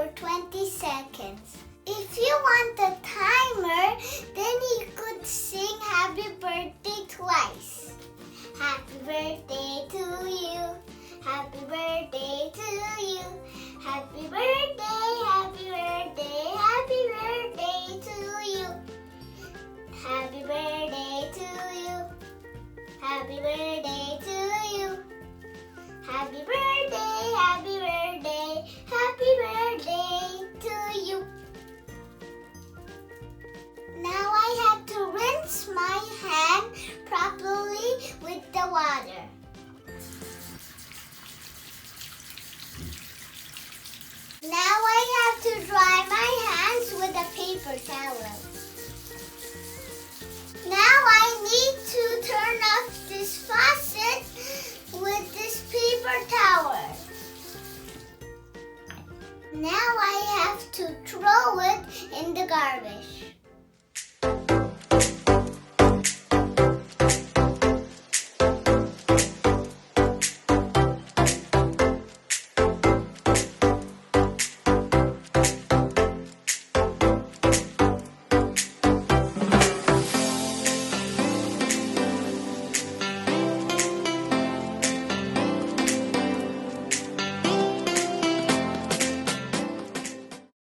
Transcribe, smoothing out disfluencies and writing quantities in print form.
for 20 seconds. If you want the timer, then you could sing happy birthday twice. Happy birthday to you. Happy birthday to you. Happy birthday, happy birthday, happy birthday to you. Happy birthday to you. Happy birthday to you. Happy birthday, happy birthday, happy birthday to you. Now I have to rinse my hand properly with the water. Now I have to dry my hands with a paper towel. Now I need to turn off this faucet with this paper towel. Now I have to throw it in the garbage.